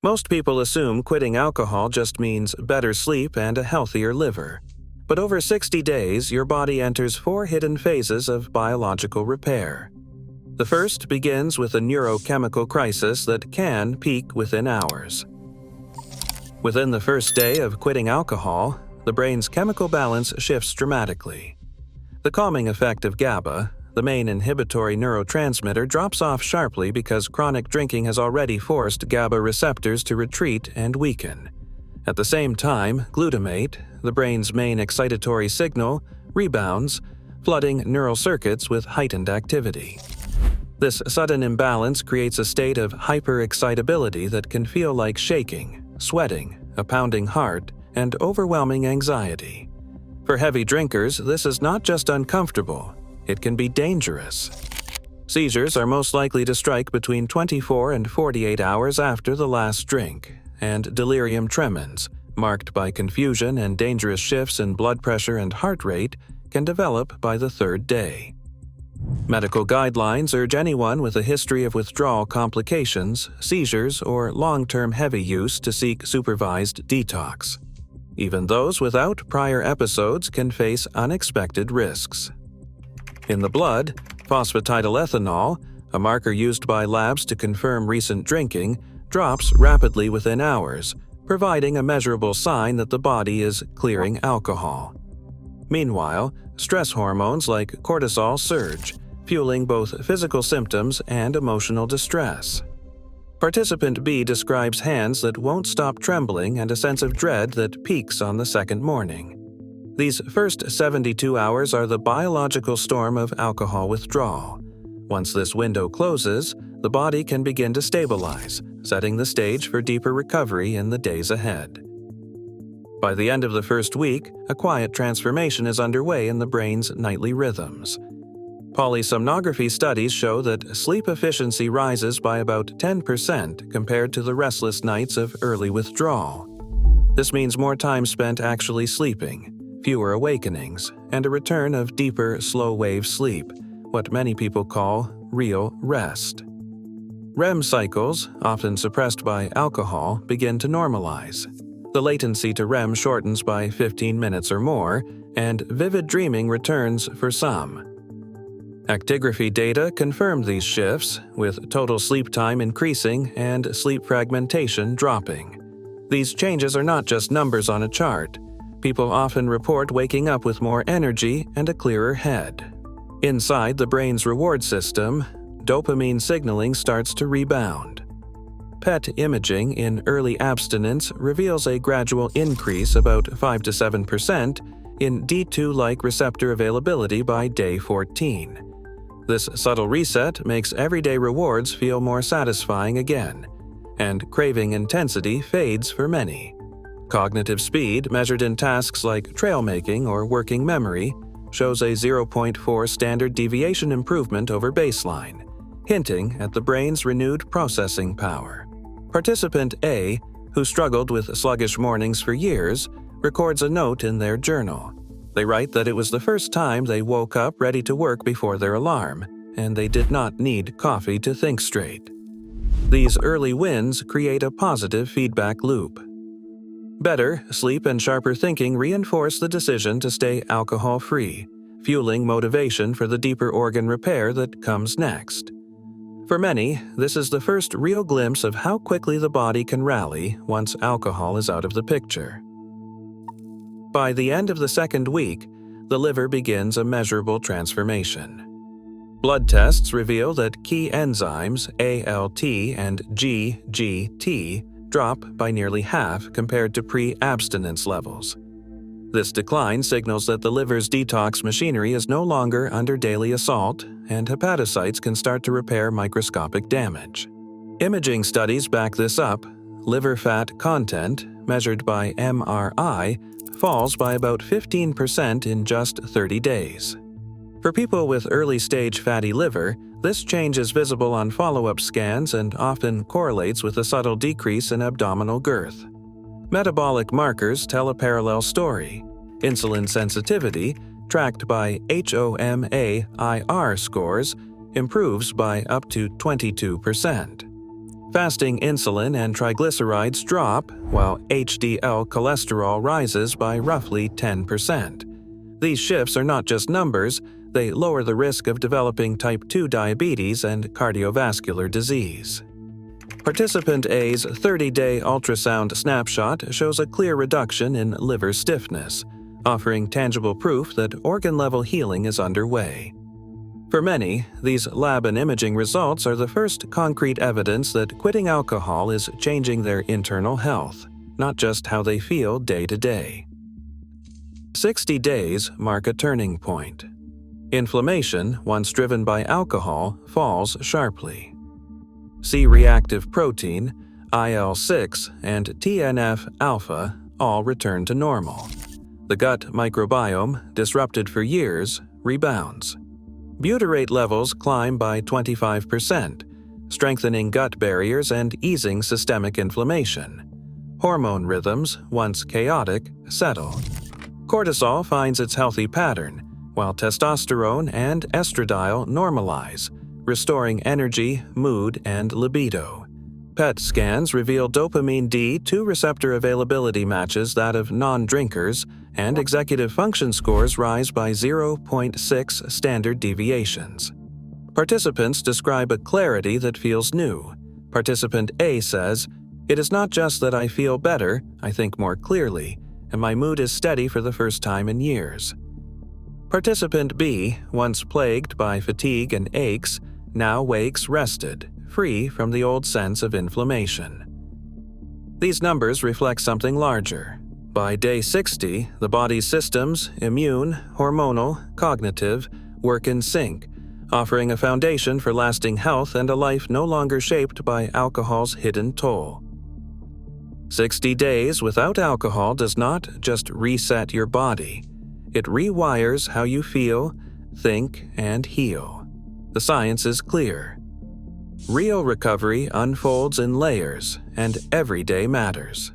Most people assume quitting alcohol just means better sleep and a healthier liver. But over 60 days, your body enters 4 hidden phases of biological repair. The first begins with a neurochemical crisis that can peak within hours. Within the first day of quitting alcohol, the brain's chemical balance shifts dramatically. The calming effect of GABA, the main inhibitory neurotransmitter, drops off sharply because chronic drinking has already forced GABA receptors to retreat and weaken. At the same time, glutamate, the brain's main excitatory signal, rebounds, flooding neural circuits with heightened activity. This sudden imbalance creates a state of hyperexcitability that can feel like shaking, sweating, a pounding heart, and overwhelming anxiety. For heavy drinkers, this is not just uncomfortable, it can be dangerous. Seizures are most likely to strike between 24 and 48 hours after the last drink, and delirium tremens, marked by confusion and dangerous shifts in blood pressure and heart rate, can develop by the 3rd day. Medical guidelines urge anyone with a history of withdrawal complications, seizures, or long-term heavy use to seek supervised detox. Even those without prior episodes can face unexpected risks. In the blood, phosphatidylethanol, a marker used by labs to confirm recent drinking, drops rapidly within hours, providing a measurable sign that the body is clearing alcohol. Meanwhile, stress hormones like cortisol surge, fueling both physical symptoms and emotional distress. Participant B describes hands that won't stop trembling and a sense of dread that peaks on the second morning. These first 72 hours are the biological storm of alcohol withdrawal. Once this window closes, the body can begin to stabilize, setting the stage for deeper recovery in the days ahead. By the end of the first week, a quiet transformation is underway in the brain's nightly rhythms. Polysomnography studies show that sleep efficiency rises by about 10% compared to the restless nights of early withdrawal. This means more time spent actually sleeping, fewer awakenings, and a return of deeper, slow-wave sleep, what many people call real rest. REM cycles, often suppressed by alcohol, begin to normalize. The latency to REM shortens by 15 minutes or more, and vivid dreaming returns for some. Actigraphy data confirm these shifts, with total sleep time increasing and sleep fragmentation dropping. These changes are not just numbers on a chart. People often report waking up with more energy and a clearer head. Inside the brain's reward system, dopamine signaling starts to rebound. PET imaging in early abstinence reveals a gradual increase, about 5 to 7%, in D2-like receptor availability by day 14. This subtle reset makes everyday rewards feel more satisfying again, and craving intensity fades for many. Cognitive speed, measured in tasks like trail making or working memory, shows a 0.4 standard deviation improvement over baseline, hinting at the brain's renewed processing power. Participant A, who struggled with sluggish mornings for years, records a note in their journal. They write that it was the first time they woke up ready to work before their alarm, and they did not need coffee to think straight. These early wins create a positive feedback loop. Better sleep and sharper thinking reinforce the decision to stay alcohol-free, fueling motivation for the deeper organ repair that comes next. For many, this is the first real glimpse of how quickly the body can rally once alcohol is out of the picture. By the end of the second week, the liver begins a measurable transformation. Blood tests reveal that key enzymes ALT and GGT drop by nearly half compared to pre-abstinence levels. This decline signals that the liver's detox machinery is no longer under daily assault, and hepatocytes can start to repair microscopic damage. Imaging studies back this up. Liver fat content, measured by MRI, falls by about 15% in just 30 days. For people with early-stage fatty liver, this change is visible on follow-up scans and often correlates with a subtle decrease in abdominal girth. Metabolic markers tell a parallel story. Insulin sensitivity, tracked by HOMA-IR scores, improves by up to 22%. Fasting insulin and triglycerides drop, while HDL cholesterol rises by roughly 10%. These shifts are not just numbers, they lower the risk of developing type 2 diabetes and cardiovascular disease. Participant A's 30-day ultrasound snapshot shows a clear reduction in liver stiffness, offering tangible proof that organ-level healing is underway. For many, these lab and imaging results are the first concrete evidence that quitting alcohol is changing their internal health, not just how they feel day to day. 60 days mark a turning point. Inflammation, once driven by alcohol, falls sharply. C-reactive protein, IL-6, and TNF-alpha all return to normal. The gut microbiome, disrupted for years, rebounds. Butyrate levels climb by 25%, strengthening gut barriers and easing systemic inflammation. Hormone rhythms, once chaotic, settle. Cortisol finds its healthy pattern, while testosterone and estradiol normalize, restoring energy, mood, and libido. PET scans reveal dopamine D2 receptor availability matches that of non-drinkers, and executive function scores rise by 0.6 standard deviations. Participants describe a clarity that feels new. Participant A says, "It is not just that I feel better, I think more clearly, and my mood is steady for the first time in years." Participant B, once plagued by fatigue and aches, now wakes rested, free from the old sense of inflammation. These numbers reflect something larger. By day 60, the body's systems, immune, hormonal, cognitive, work in sync, offering a foundation for lasting health and a life no longer shaped by alcohol's hidden toll. 60 days without alcohol does not just reset your body. It rewires how you feel, think, and heal. The science is clear. Real recovery unfolds in layers, and every day matters.